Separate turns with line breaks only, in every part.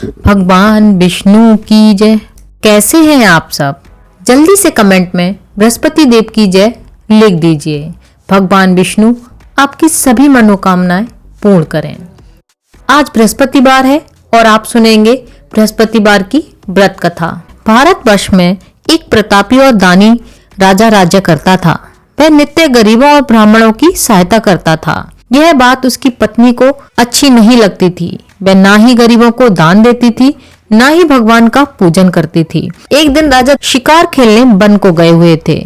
भगवान विष्णु की जय। कैसे हैं आप सब? जल्दी से कमेंट में बृहस्पति देव की जय लिख दीजिए। भगवान विष्णु आपकी सभी मनोकामनाएं पूर्ण करें। आज बृहस्पतिवार है और आप सुनेंगे बृहस्पतिवार की व्रत कथा। भारतवर्ष में एक प्रतापी और दानी राजा राज्य करता था। वह नित्य गरीबों और ब्राह्मणों की सहायता करता था। यह बात उसकी पत्नी को अच्छी नहीं लगती थी। वह ना ही गरीबों को दान देती थी, ना ही भगवान का पूजन करती थी। एक दिन राजा शिकार खेलने वन को गए हुए थे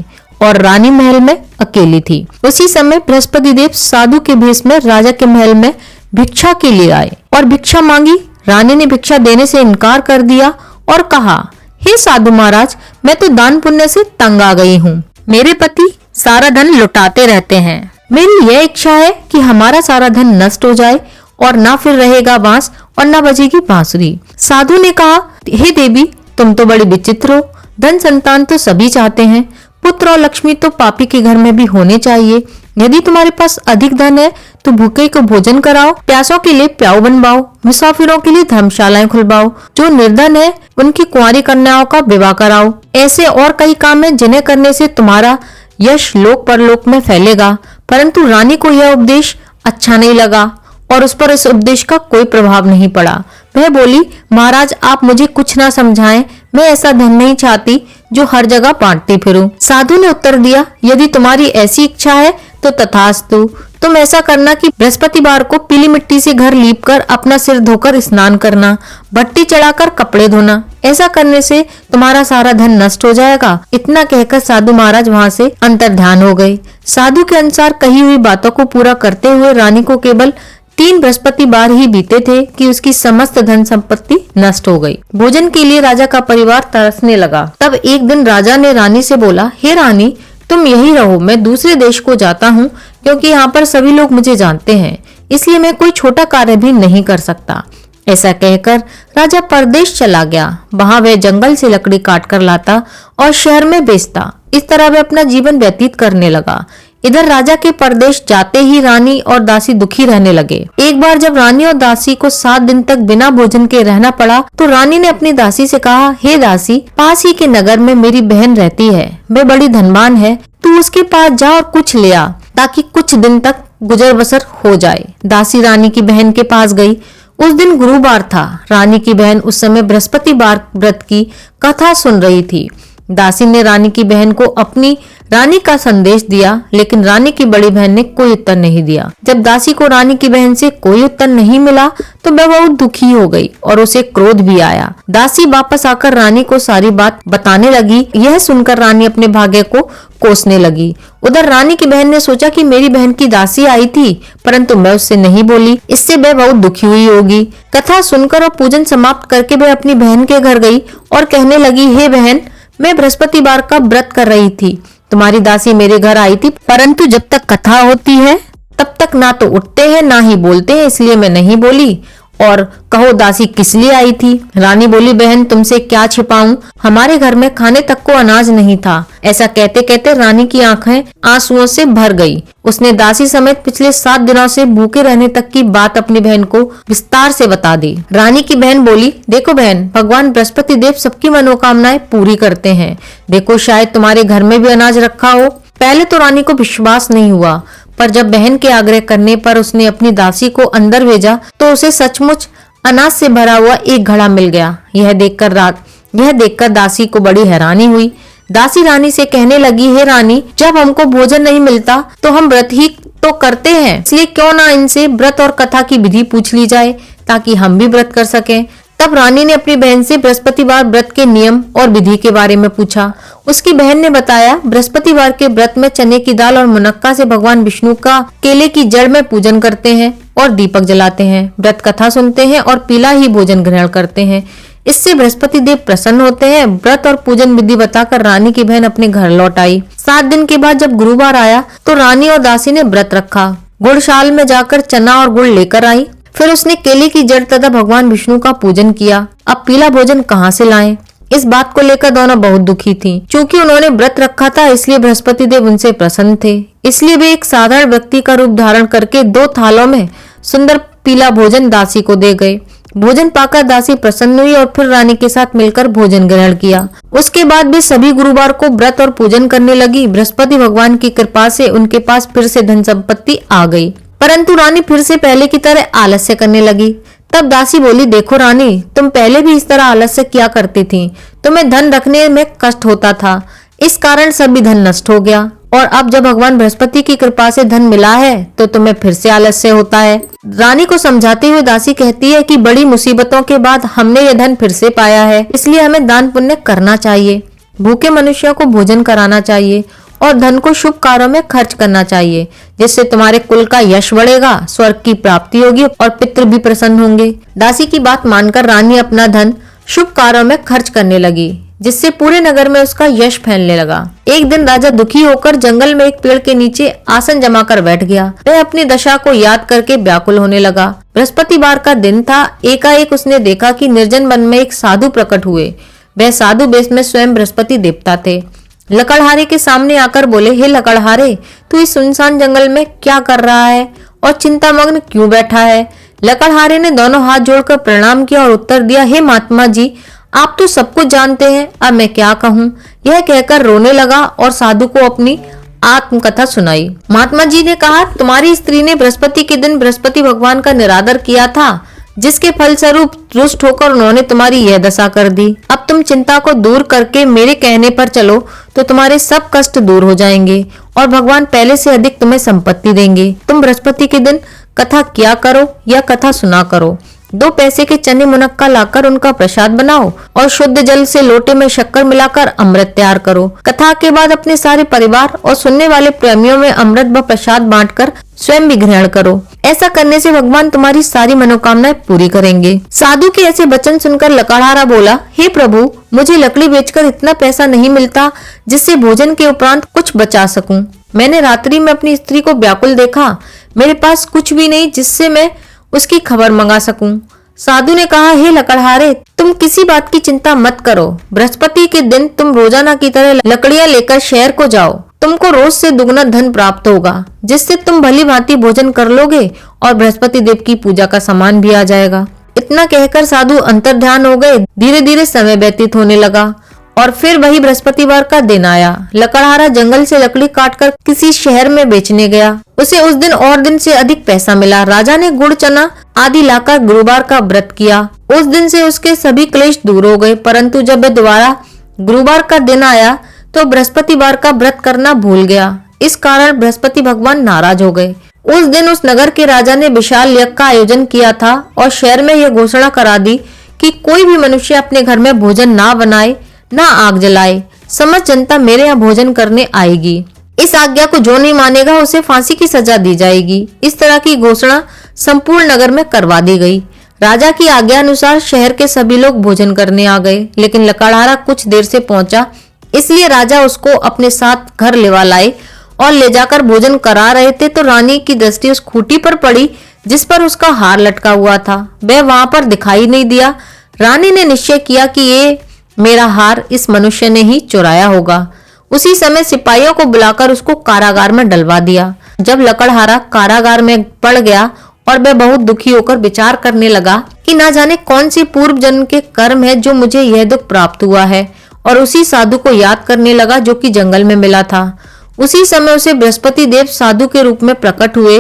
और रानी महल में अकेली थी। उसी समय बृहस्पति देव साधु के भेष में राजा के महल में भिक्षा के लिए आए और भिक्षा मांगी। रानी ने भिक्षा देने से इनकार कर दिया और कहा, हे साधु महाराज, मैं तो दान पुण्य से तंग आ गई हूँ। मेरे पति सारा धन लुटाते रहते हैं। मेरी यह इच्छा है कि हमारा सारा धन नष्ट हो जाए और ना फिर रहेगा बांस और ना बजेगी बांसुरी। साधु ने कहा, हे देवी, तुम तो बड़ी विचित्र हो। धन संतान तो सभी चाहते हैं, पुत्र और लक्ष्मी तो पापी के घर में भी होने चाहिए। यदि तुम्हारे पास अधिक धन है तो भूखे को भोजन कराओ, प्यासों के लिए प्याऊ बनवाओ, मुसाफिरों के लिए धर्मशालाएं खुलवाओ, जो निर्धन है उनकी कुंवारी कन्याओं का विवाह कराओ। ऐसे और कई काम हैं जिन्हें करने से तुम्हारा यश लोक परलोक में फैलेगा। परंतु रानी को यह उपदेश अच्छा नहीं लगा और उस पर इस उपदेश का कोई प्रभाव नहीं पड़ा। वह बोली, महाराज, आप मुझे कुछ ना समझाएं। मैं ऐसा धन नहीं चाहती जो हर जगह बांटती फिरूं। साधु ने उत्तर दिया, यदि तुम्हारी ऐसी इच्छा है तो तथास्तु। तुम ऐसा करना कि बृहस्पतिवार को पीली मिट्टी से घर लीपकर अपना सिर धोकर स्नान करना, भट्टी चढ़ाकर कपड़े धोना। ऐसा करने से तुम्हारा सारा धन नष्ट हो जाएगा। इतना कहकर साधु महाराज वहाँ से अंतर्ध्यान हो गए। साधु के अनुसार कही हुई बातों को पूरा करते हुए रानी को केवल 3 बृहस्पतिवार ही बीते थे कि उसकी समस्त धन संपत्ति नष्ट हो गई। भोजन के लिए राजा का परिवार तरसने लगा। तब एक दिन राजा ने रानी से बोला, हे रानी, तुम यही रहो, मैं दूसरे देश को जाता हूँ क्योंकि यहाँ पर सभी लोग मुझे जानते हैं, इसलिए मैं कोई छोटा कार्य भी नहीं कर सकता। ऐसा कहकर राजा परदेश चला गया। वहां वह जंगल से लकड़ी काट कर लाता और शहर में बेचता। इस तरह वह अपना जीवन व्यतीत करने लगा। इधर राजा के परदेश जाते ही रानी और दासी दुखी रहने लगे। एक बार जब रानी और दासी को 7 दिन तक बिना भोजन के रहना पड़ा तो रानी ने अपनी दासी से कहा, हे दासी, पास ही के नगर में मेरी बहन रहती है, वह बड़ी धनवान है, तू उसके पास जा और कुछ ले आ ताकि कुछ दिन तक गुजर बसर हो जाए। दासी रानी की बहन के पास गई। उस दिन गुरुवार था। रानी की बहन उस समय बृहस्पतिवार व्रत की कथा सुन रही थी। दासी ने रानी की बहन को अपनी रानी का संदेश दिया, लेकिन रानी की बड़ी बहन ने कोई उत्तर नहीं दिया। जब दासी को रानी की बहन से कोई उत्तर नहीं मिला तो वह बहुत दुखी हो गई और उसे क्रोध भी आया। दासी वापस आकर रानी को सारी बात बताने लगी। यह सुनकर रानी अपने भाग्य को कोसने लगी। उधर रानी की बहन ने सोचा कि मेरी बहन की दासी आई थी परंतु मैं उससे नहीं बोली, इससे वह बहुत दुखी हुई होगी। कथा सुनकर और पूजन समाप्त करके वह अपनी बहन के घर गई और कहने लगी, हे बहन, मैं बृहस्पतिवार का व्रत कर रही थी। तुम्हारी दासी मेरे घर आई थी, परंतु जब तक कथा होती है तब तक ना तो उठते हैं ना ही बोलते हैं, इसलिए मैं नहीं बोली। और कहो दासी किस लिए आई थी? रानी बोली, बहन, तुमसे क्या छिपाऊं, हमारे घर में खाने तक को अनाज नहीं था। ऐसा कहते कहते रानी की आंखें आंसुओं से भर गई। उसने दासी समेत पिछले 7 दिनों से भूखे रहने तक की बात अपनी बहन को विस्तार से बता दी। रानी की बहन बोली, देखो बहन, भगवान बृहस्पति देव सबकी मनोकामनाएं पूरी करते हैं। देखो, शायद तुम्हारे घर में भी अनाज रखा हो। पहले तो रानी को विश्वास नहीं हुआ, पर जब बहन के आग्रह करने पर उसने अपनी दासी को अंदर भेजा तो उसे सचमुच अनाज से भरा हुआ एक घड़ा मिल गया। यह देखकर दासी को बड़ी हैरानी हुई। दासी रानी से कहने लगी, हे रानी, जब हमको भोजन नहीं मिलता तो हम व्रत ही तो करते हैं, इसलिए क्यों ना इनसे व्रत और कथा की विधि पूछ ली जाए ताकि हम भी व्रत कर सकें। तब रानी ने अपनी बहन से बृहस्पतिवार व्रत के नियम और विधि के बारे में पूछा। उसकी बहन ने बताया, बृहस्पतिवार के व्रत में चने की दाल और मुनक्का से भगवान विष्णु का केले की जड़ में पूजन करते हैं और दीपक जलाते हैं, व्रत कथा सुनते हैं और पीला ही भोजन ग्रहण करते हैं। इससे बृहस्पति देव प्रसन्न होते हैं। व्रत और पूजन विधि बताकर रानी की बहन अपने घर लौट आई। 7 दिन के बाद जब गुरुवार आया तो रानी और दासी ने व्रत रखा। गुड़शाल में जाकर चना और गुड़ लेकर आई। फिर उसने केले की जड़ तथा भगवान विष्णु का पूजन किया। अब पीला भोजन कहाँ से लाएं? इस बात को लेकर दोनों बहुत दुखी थी। चूंकि उन्होंने व्रत रखा था इसलिए बृहस्पति देव उनसे प्रसन्न थे। इसलिए वे एक साधारण व्यक्ति का रूप धारण करके 2 थालों में सुंदर पीला भोजन दासी को दे गए। भोजन पाकर दासी प्रसन्न हुई और फिर रानी के साथ मिलकर भोजन ग्रहण किया। उसके बाद भी सभी गुरुवार को व्रत और पूजन करने लगी। बृहस्पति भगवान की कृपा से उनके पास फिर से धन संपत्ति आ गई, परंतु रानी फिर से पहले की तरह आलस्य करने लगी। तब दासी बोली, देखो रानी, तुम पहले भी इस तरह आलस्य किया करती थी, तुम्हें धन रखने में कष्ट होता था, इस कारण सभी धन नष्ट हो गया, और अब जब भगवान बृहस्पति की कृपा से धन मिला है तो तुम्हें फिर से आलस्य होता है। रानी को समझाते हुए दासी कहती है कि बड़ी मुसीबतों के बाद हमने ये धन फिर से पाया है, इसलिए हमें दान पुण्य करना चाहिए, भूखे मनुष्यों को भोजन कराना चाहिए और धन को शुभ कार्यों में खर्च करना चाहिए, जिससे तुम्हारे कुल का यश बढ़ेगा, स्वर्ग की प्राप्ति होगी और पितृ भी प्रसन्न होंगे। दासी की बात मानकर रानी अपना धन शुभ कार्यों में खर्च करने लगी, जिससे पूरे नगर में उसका यश फैलने लगा। एक दिन राजा दुखी होकर जंगल में एक पेड़ के नीचे आसन जमाकर बैठ गया। वह अपनी दशा को याद करके व्याकुल होने लगा। बृहस्पतिवार का दिन था। एकाएक उसने देखा कि निर्जन वन में एक साधु प्रकट हुए। वह साधु वेश में स्वयं बृहस्पति देवता थे। लकड़हारे के सामने आकर बोले, हे लकड़हारे, तू इस सुनसान जंगल में क्या कर रहा है और चिंतामग्न क्यों बैठा है? लकड़हारे ने दोनों हाथ जोड़कर प्रणाम किया और उत्तर दिया, हे महात्मा जी, आप तो सब कुछ जानते हैं, अब मैं क्या कहूँ। यह कहकर रोने लगा और साधु को अपनी आत्मकथा सुनाई। महात्मा जी ने कहा, तुम्हारी स्त्री ने बृहस्पति के दिन बृहस्पति भगवान का निरादर किया था, जिसके फलस्वरूप रुष्ट होकर उन्होंने तुम्हारी यह दशा कर दी। अब तुम चिंता को दूर करके मेरे कहने पर चलो तो तुम्हारे सब कष्ट दूर हो जाएंगे और भगवान पहले से अधिक तुम्हें संपत्ति देंगे। तुम बृहस्पति के दिन कथा किया करो या कथा सुना करो। 2 पैसे के चने मुनक्का लाकर उनका प्रसाद बनाओ और शुद्ध जल से लोटे में शक्कर मिलाकर अमृत तैयार करो। कथा के बाद अपने सारे परिवार और सुनने वाले प्रेमियों में अमृत व प्रसाद बांटकर स्वयं भी ग्रहण करो। ऐसा करने से भगवान तुम्हारी सारी मनोकामनाएं पूरी करेंगे। साधु के ऐसे वचन सुनकर लकड़हारा बोला, हे प्रभु, मुझे लकड़ी बेचकर इतना पैसा नहीं मिलता जिससे भोजन के उपरांत कुछ बचा सकूं। मैंने रात्रि में अपनी स्त्री को व्याकुल देखा। मेरे पास कुछ भी नहीं जिससे मैं उसकी खबर मंगा सकूं। साधु ने कहा, हे लकड़हारे, तुम किसी बात की चिंता मत करो। बृहस्पति के दिन तुम रोजाना की तरह लकड़ियां लेकर शहर को जाओ। तुमको रोज से दुगना धन प्राप्त होगा, जिससे तुम भली भांति भोजन कर लोगे और बृहस्पति देव की पूजा का सामान भी आ जाएगा। इतना कहकर साधु अंतर्ध्यान हो गए। धीरे धीरे समय व्यतीत होने लगा और फिर वही बृहस्पतिवार का दिन आया। लकड़हारा जंगल से लकड़ी काटकर किसी शहर में बेचने गया। उसे उस दिन और दिन से अधिक पैसा मिला। राजा ने गुड़, चना आदि लाकर गुरुवार का व्रत किया। उस दिन से उसके सभी क्लेश दूर हो गए, परंतु जब वह दोबारा गुरुवार का दिन आया तो बृहस्पतिवार का व्रत करना भूल गया। इस कारण बृहस्पति भगवान नाराज हो गए। उस दिन उस नगर के राजा ने विशाल यज्ञ का आयोजन किया था और शहर में यह घोषणा करा दी कि कोई भी मनुष्य अपने घर में भोजन ना बनाए, ना आग जलाए। समस्त जनता मेरे यहाँ भोजन करने आएगी। इस आज्ञा को जो नहीं मानेगा उसे फांसी की सजा दी जाएगी। इस तरह की घोषणा संपूर्ण नगर में करवा दी गई। राजा की आज्ञा अनुसार शहर के सभी लोग भोजन करने आ गए, लेकिन लकड़हारा कुछ देर से पहुंचा, इसलिए राजा उसको अपने साथ घर लेवा लाए और ले जाकर भोजन करा रहे थे तो रानी की दृष्टि उस खूंटी पर पड़ी जिस पर उसका हार लटका हुआ था। वह वहां पर दिखाई नहीं दिया। रानी ने निश्चय किया कि ये मेरा हार इस मनुष्य ने ही चुराया होगा। उसी समय सिपाहियों को बुलाकर उसको कारागार में डलवा दिया। जब लकड़हारा कारागार में पड़ गया और वह बहुत दुखी होकर विचार करने लगा कि ना जाने कौन से पूर्व जन्म के कर्म है जो मुझे यह दुख प्राप्त हुआ है, और उसी साधु को याद करने लगा जो कि जंगल में मिला था। उसी समय उसे बृहस्पति देव साधु के रूप में प्रकट हुए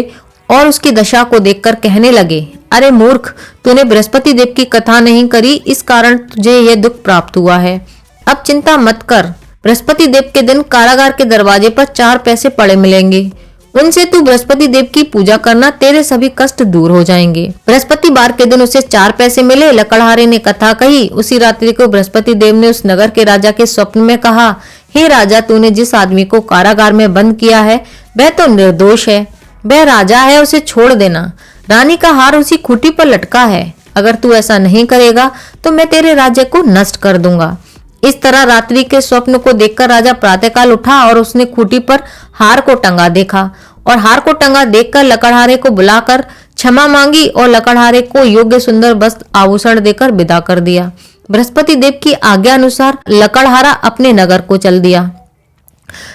और उसकी दशा को देखकर कहने लगे, अरे मूर्ख, तूने बृहस्पति देव की कथा नहीं करी, इस कारण तुझे यह दुख प्राप्त हुआ है। अब चिंता मत कर। बृहस्पति देव के दिन कारागार के दरवाजे पर 4 पैसे पड़े मिलेंगे। उनसे तू बृहस्पति देव की पूजा करना, तेरे सभी कष्ट दूर हो जाएंगे। बृहस्पतिवार के दिन उसे 4 पैसे मिले। लकड़हारे ने कथा कही। उसी रात्रि को बृहस्पति देव ने उस नगर के राजा के स्वप्न में कहा, हे राजा, तूने जिस आदमी को कारागार में बंद किया है वह तो निर्दोष है, वह राजा है, उसे छोड़ देना। रानी का हार उसी खूंटी पर लटका है। अगर तू ऐसा नहीं करेगा तो मैं तेरे राज्य को नष्ट कर दूंगा। इस तरह रात्रि के स्वप्न को देखकर राजा प्रातःकाल उठा और उसने खूंटी पर हार को टंगा देखा, और हार को टंगा देखकर लकड़हारे को बुलाकर क्षमा मांगी और लकड़हारे को योग्य सुंदर वस्त्र आभूषण देकर विदा कर दिया। बृहस्पति देव की आज्ञा अनुसार लकड़हारा अपने नगर को चल दिया।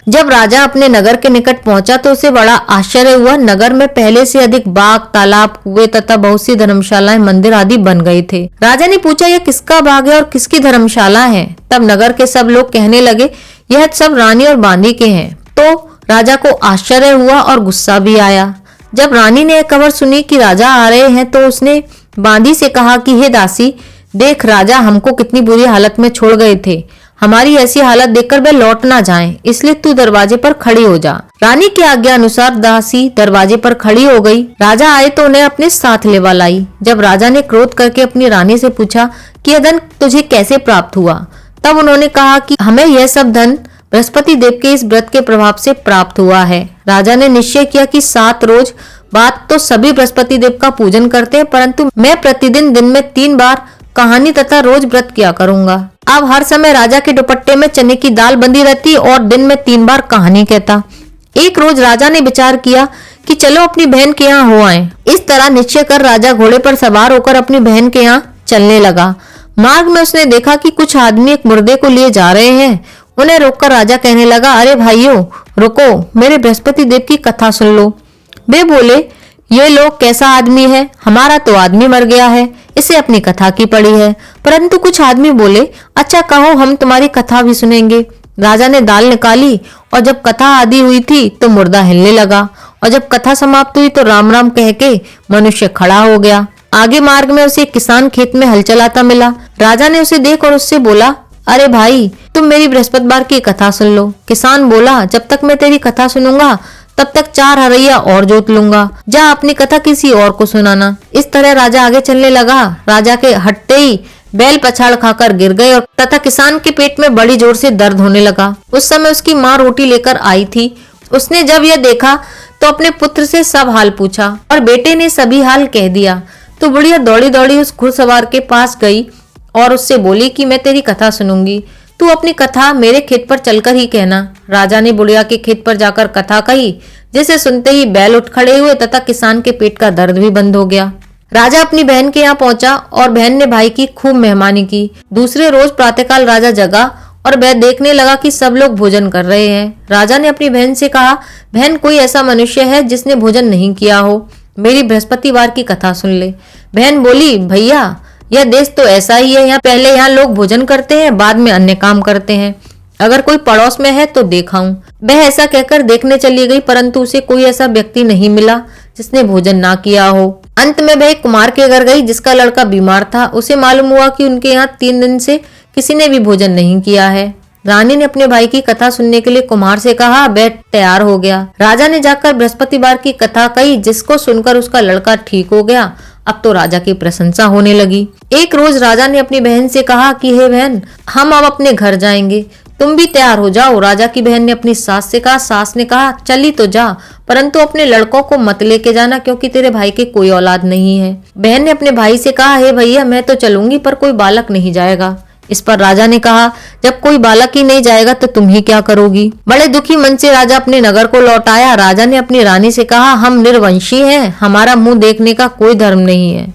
जब राजा अपने नगर के निकट पहुंचा तो उसे बड़ा आश्चर्य हुआ। नगर में पहले से अधिक बाग, तालाब, कुएं तथा बहुत सी धर्मशालाएं, मंदिर आदि बन गए थे। राजा ने पूछा, यह किसका बाग है और किसकी धर्मशाला है? तब नगर के सब लोग कहने लगे, यह सब रानी और बांदी के हैं। तो राजा को आश्चर्य हुआ और गुस्सा भी आया। जब रानी ने यह खबर सुनी कि राजा आ रहे हैं तो उसने बांदी से कहा कि हे दासी, देख राजा हमको कितनी बुरी हालत में छोड़ गए थे। हमारी ऐसी हालत देखकर वे लौट ना जाएं, इसलिए तू दरवाजे पर खड़ी हो जा। रानी की आज्ञा अनुसार दासी दरवाजे पर खड़ी हो गई। राजा आए तो उन्हें अपने साथ लेवा लाई। जब राजा ने क्रोध करके अपनी रानी से पूछा कि यह धन तुझे कैसे प्राप्त हुआ, तब उन्होंने कहा कि हमें यह सब धन बृहस्पति देव के इस व्रत के प्रभाव से प्राप्त हुआ है। राजा ने निश्चय किया कि 7 रोज बाद तो सभी बृहस्पति देव का पूजन करते हैं, परंतु मैं प्रतिदिन दिन में 3 बार कहानी तथा रोज व्रत किया करूंगा। अब हर समय राजा के दुपट्टे में चने की दाल बंधी रहती और दिन में 3 बार कहानी कहता। एक रोज राजा ने विचार किया कि चलो अपनी बहन के यहाँ हो आए। इस तरह निश्चय कर राजा घोड़े पर सवार होकर अपनी बहन के यहाँ चलने लगा। मार्ग में उसने देखा कि कुछ आदमी एक मुर्दे को लिए जा रहे हैं। उन्हें रोककर राजा कहने लगा, अरे भाइयों रुको, मेरे बृहस्पति देव की कथा सुन लो। वे बोले, ये लोग कैसा आदमी है? हमारा तो आदमी मर गया है, इसे अपनी कथा की पड़ी है। परंतु कुछ आदमी बोले, अच्छा कहो हम तुम्हारी कथा भी सुनेंगे। राजा ने दाल निकाली और जब कथा आदि हुई थी तो मुर्दा हिलने लगा और जब कथा समाप्त हुई तो राम राम कह के मनुष्य खड़ा हो गया। आगे मार्ग में उसे एक किसान खेत में हल चलाता मिला। राजा ने उसे देख और उससे बोला, अरे भाई तुम मेरी बृहस्पतिवार की कथा सुन लो। किसान बोला, जब तक मैं तेरी कथा सुनूंगा तब तक 4 हरैया और जोत लूंगा, जा अपनी कथा किसी और को सुनाना। इस तरह राजा आगे चलने लगा। राजा के हटते ही बैल पछाड़ खाकर गिर गए और तथा किसान के पेट में बड़ी जोर से दर्द होने लगा। उस समय उसकी माँ रोटी लेकर आई थी। उसने जब यह देखा तो अपने पुत्र से सब हाल पूछा और बेटे ने सभी हाल कह दिया। तो बुढ़िया दौड़ी दौड़ी उस घुड़सवार के पास गई और उससे बोली कि मैं तेरी कथा सुनूंगी, तू अपनी कथा मेरे खेत पर चलकर ही कहना। राजा ने बुढ़िया के खेत पर जाकर कथा कही, जिसे सुनते ही बैल उठ खड़े हुए तथा किसान के पेट का दर्द भी बंद हो गया। राजा अपनी बहन के यहाँ पहुंचा और बहन ने भाई की खूब मेहमानी की। दूसरे रोज प्रातःकाल राजा जगा और वह देखने लगा कि सब लोग भोजन कर रहे हैं। राजा ने अपनी बहन से कहा, बहन कोई ऐसा मनुष्य है जिसने भोजन नहीं किया हो, मेरी बृहस्पतिवार की कथा सुन ले। बहन बोली, भैया यह देश तो ऐसा ही है, यहाँ पहले यहाँ लोग भोजन करते हैं, बाद में अन्य काम करते हैं। अगर कोई पड़ोस में है तो देखाऊं। वह ऐसा कहकर देखने चली गई, परंतु उसे कोई ऐसा व्यक्ति नहीं मिला जिसने भोजन ना किया हो। अंत में वह एक कुमार के घर गई जिसका लड़का बीमार था। उसे मालूम हुआ कि उनके यहाँ 3 दिन से किसी ने भी भोजन नहीं किया है। रानी ने अपने भाई की कथा सुनने के लिए कुमार से कहा, वह तैयार हो गया। राजा ने जाकर बृहस्पतिवार की कथा कही, जिसको सुनकर उसका लड़का ठीक हो गया। अब तो राजा की प्रशंसा होने लगी। एक रोज राजा ने अपनी बहन से कहा कि हे बहन, हम अब अपने घर जाएंगे, तुम भी तैयार हो जाओ। राजा की बहन ने अपनी सास से कहा। सास ने कहा, चली तो जा, परंतु अपने लड़कों को मत लेके जाना, क्योंकि तेरे भाई के कोई औलाद नहीं है। बहन ने अपने भाई से कहा, हे भैया मैं तो चलूंगी, पर कोई बालक नहीं जाएगा। इस पर राजा ने कहा, जब कोई बालक ही नहीं जाएगा तो तुम ही क्या करोगी। बड़े दुखी मन से राजा अपने नगर को लौट आया। राजा ने अपनी रानी से कहा, हम निर्वंशी हैं, हमारा मुंह देखने का कोई धर्म नहीं है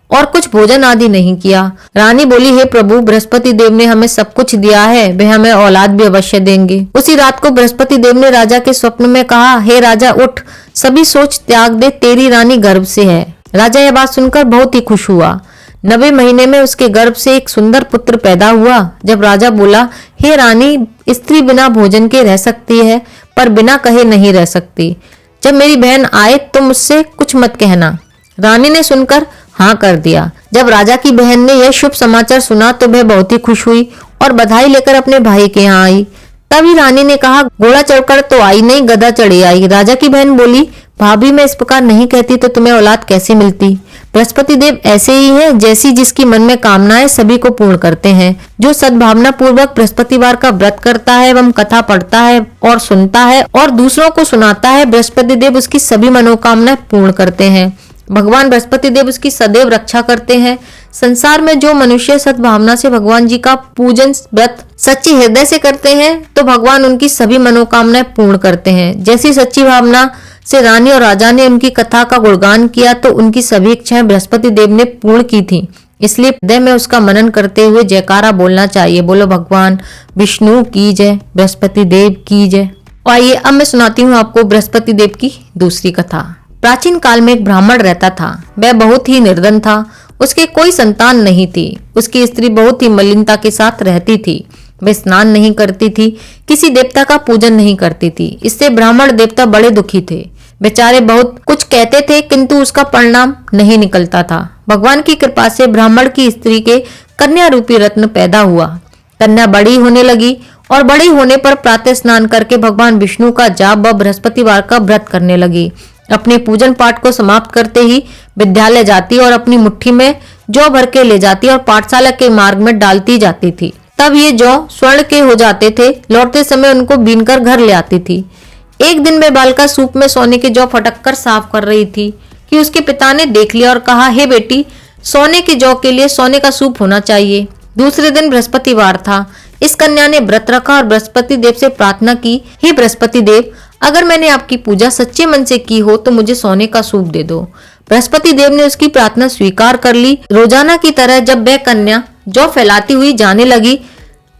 और कुछ भोजन आदि नहीं किया। रानी बोली, हे प्रभु, बृहस्पति देव ने हमें सब कुछ दिया है, वे हमें औलाद भी अवश्य देंगे। उसी रात को बृहस्पति देव ने राजा के स्वप्न में कहा, हे राजा उठ, सभी सोच त्याग दे, तेरी रानी गर्भ से है। राजा यह बात सुनकर बहुत ही खुश हुआ। 9वें महीने में उसके गर्भ से एक सुंदर पुत्र पैदा हुआ। जब राजा बोला, हे रानी, स्त्री बिना भोजन के रह सकती है पर बिना कहे नहीं रह सकती। जब मेरी बहन आए तो मुझसे कुछ मत कहना। रानी ने सुनकर हाँ कर दिया। जब राजा की बहन ने यह शुभ समाचार सुना तो वह बहुत ही खुश हुई और बधाई लेकर अपने भाई के यहाँ आई। तभी रानी ने कहा, घोड़ा चढ़कर तो आई नहीं, गधा चढ़ी आई। राजा की बहन बोली, भाभी मैं इस प्रकार नहीं कहती तो तुम्हें औलाद कैसे मिलती। बृहस्पति देव ऐसे ही हैं, जैसी जिसकी मन में कामनाएं सभी को पूर्ण करते हैं। जो सद्भावना पूर्वक बृहस्पतिवार का व्रत करता है एवं कथा पढ़ता है और सुनता है और दूसरों को सुनाता है, बृहस्पति देव उसकी सभी मनोकामनाएं पूर्ण करते हैं। भगवान बृहस्पति देव उसकी सदैव रक्षा करते हैं। संसार में जो मनुष्य सद्भावना से भगवान जी का पूजन व्रत सच्ची हृदय से करते हैं तो भगवान उनकी सभी मनोकामनाएं पूर्ण करते हैं। जैसी सच्ची भावना से रानी और राजा ने उनकी कथा का गुणगान किया तो उनकी सभी इच्छाएं बृहस्पति देव ने पूर्ण की थी। इसलिए हृदय में उसका मनन करते हुए जयकारा बोलना चाहिए। बोलो भगवान विष्णु की जय, बृहस्पति देव की जय। आइए अब मैं सुनाती हूँ आपको बृहस्पति देव की दूसरी कथा। प्राचीन काल में एक ब्राह्मण रहता था। वह बहुत ही निर्धन था। उसके कोई संतान नहीं थी। उसकी स्त्री बहुत ही मलिनता के साथ रहती थी। वह स्नान नहीं करती थी, किसी देवता का पूजन नहीं करती थी। इससे ब्राह्मण देवता बड़े दुखी थे। बेचारे बहुत कुछ कहते थे किंतु उसका परिणाम नहीं निकलता था। भगवान की कृपा से ब्राह्मण की स्त्री के कन्या रूपी रत्न पैदा हुआ। कन्या बड़ी होने लगी और बड़ी होने पर प्रातः स्नान करके भगवान विष्णु का जाप व बृहस्पतिवार का व्रत करने लगी। अपने पूजन पाठ को समाप्त करते ही विद्यालय जाती और अपनी मुट्ठी में जौ भर के ले जाती और पाठशाला के मार्ग में डालती जाती थी। तब ये जौ स्वर्ण के हो जाते थे। लौटते समय उनको बीनकर घर ले आती थी। एक दिन में बालिका सूप में सोने के जौ फटक कर साफ कर रही थी कि उसके पिता ने देख लिया और कहा, हे बेटी, सोने के जौ के लिए सोने का सूप होना चाहिए। दूसरे दिन बृहस्पतिवार था। इस कन्या ने व्रत रखा और बृहस्पति देव से प्रार्थना की, हे बृहस्पति देव, अगर मैंने आपकी पूजा सच्चे मन से की हो तो मुझे सोने का सूप दे दो। बृहस्पति देव ने उसकी प्रार्थना स्वीकार कर ली। रोजाना की तरह जब वह कन्या जौ फैलाती हुई जाने लगी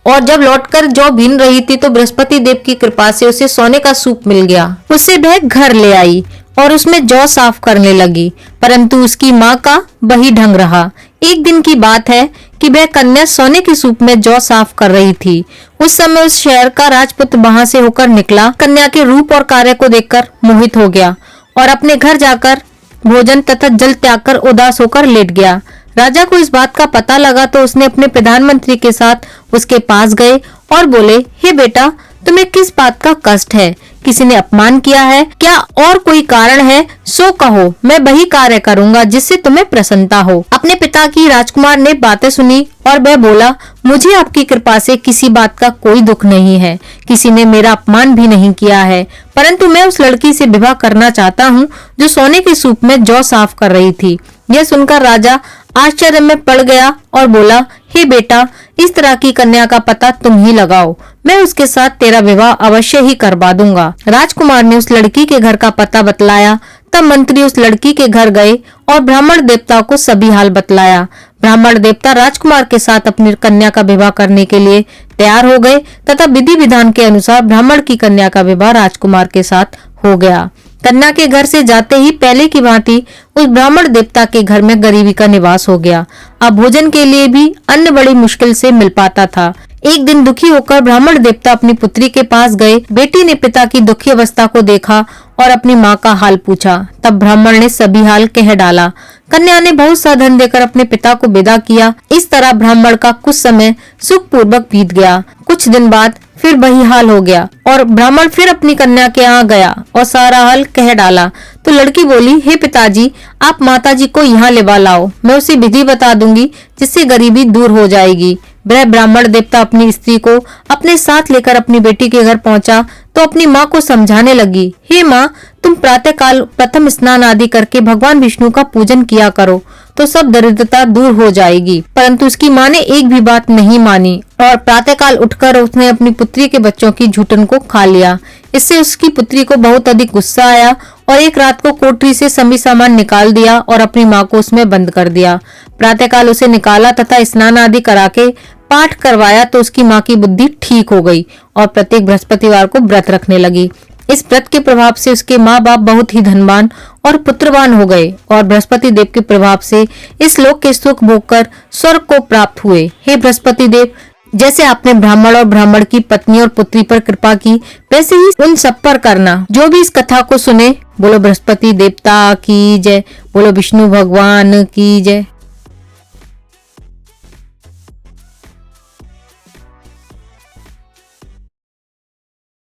और जब लौटकर जौ बीन रही थी तो बृहस्पति देव की कृपा से उसे सोने का सूप मिल गया। उसे वह घर ले आई और उसमें जौ साफ करने लगी, परंतु उसकी माँ का वही ढंग रहा। एक दिन की बात है कि वह कन्या सोने के सूप में जौ साफ कर रही थी। उस समय उस शहर का राजपुत्र वहां से होकर निकला। कन्या के रूप और कार्य को देखकर मोहित हो गया और अपने घर जाकर भोजन तथा जल त्याग कर उदास होकर लेट गया। राजा को इस बात का पता लगा तो उसने अपने प्रधानमंत्री के साथ उसके पास गए और बोले, हे बेटा, तुम्हें किस बात का कष्ट है? किसी ने अपमान किया है क्या और कोई कारण है? सो कहो, मैं वही कार्य करूंगा जिससे तुम्हें प्रसन्नता हो। अपने पिता की राजकुमार ने बातें सुनी और वह बोला, मुझे आपकी कृपा से किसी बात का कोई दुख नहीं है। किसी ने मेरा अपमान भी नहीं किया है, परंतु मैं उस लड़की से विवाह करना चाहता हूँ जो सोने के सूप में जौ साफ कर रही थी। यह सुनकर राजा आश्चर्य में पड़ गया और बोला, हे बेटा, इस तरह की कन्या का पता तुम ही लगाओ। मैं उसके साथ तेरा विवाह अवश्य ही करवा दूंगा। राजकुमार ने उस लड़की के घर का पता बतलाया। तब मंत्री उस लड़की के घर गए और ब्राह्मण देवता को सभी हाल बतलाया। ब्राह्मण देवता राजकुमार के साथ अपनी कन्या का विवाह करने के लिए तैयार हो गए तथा विधि विधान के अनुसार ब्राह्मण की कन्या का विवाह राजकुमार के साथ हो गया। कन्या के घर से जाते ही पहले की भांति उस ब्राह्मण देवता के घर में गरीबी का निवास हो गया। अब भोजन के लिए भी अन्न बड़ी मुश्किल से मिल पाता था। एक दिन दुखी होकर ब्राह्मण देवता अपनी पुत्री के पास गए। बेटी ने पिता की दुखी अवस्था को देखा और अपनी माँ का हाल पूछा। तब ब्राह्मण ने सभी हाल कह डाला। कन्या ने बहुत सा धन देकर अपने पिता को विदा किया। इस तरह ब्राह्मण का कुछ समय सुखपूर्वक बीत गया। कुछ दिन बाद फिर वही हाल हो गया और ब्राह्मण फिर अपनी कन्या के यहाँ गया और सारा हाल कह डाला। तो लड़की बोली, हे पिताजी, आप माताजी को यहाँ लेवा लाओ, मैं उसे विधि बता दूंगी जिससे गरीबी दूर हो जाएगी। वह ब्राह्मण देवता अपनी स्त्री को अपने साथ लेकर अपनी बेटी के घर पहुंचा तो अपनी माँ को समझाने लगी, हे माँ, तुम प्रातः काल प्रथम स्नान आदि करके भगवान विष्णु का पूजन किया करो तो सब दरिद्रता दूर हो जाएगी। परंतु उसकी माँ ने एक भी बात नहीं मानी और प्रातःकाल उठकर उसने अपनी पुत्री के बच्चों की झूठन को खा लिया। इससे उसकी पुत्री को बहुत अधिक गुस्सा आया और एक रात को कोठरी से सभी सामान निकाल दिया और अपनी माँ को उसमें बंद कर दिया। प्रातःकाल उसे निकाला तथा स्नान आदि करा के पाठ करवाया तो उसकी माँ की बुद्धि ठीक हो गई और प्रत्येक बृहस्पतिवार को व्रत रखने लगी। इस व्रत के प्रभाव से उसके माँ बाप बहुत ही धनवान और पुत्रवान हो गए और बृहस्पति देव के प्रभाव से इस लोक के सुख भोगकर स्वर्ग को प्राप्त हुए। हे बृहस्पति देव, जैसे आपने ब्राह्मण और ब्राह्मण की पत्नी और पुत्री पर कृपा की, वैसे ही उन सब पर करना जो भी इस कथा को सुने। बोलो बृहस्पति देवता की जय, बोलो विष्णु भगवान की जय।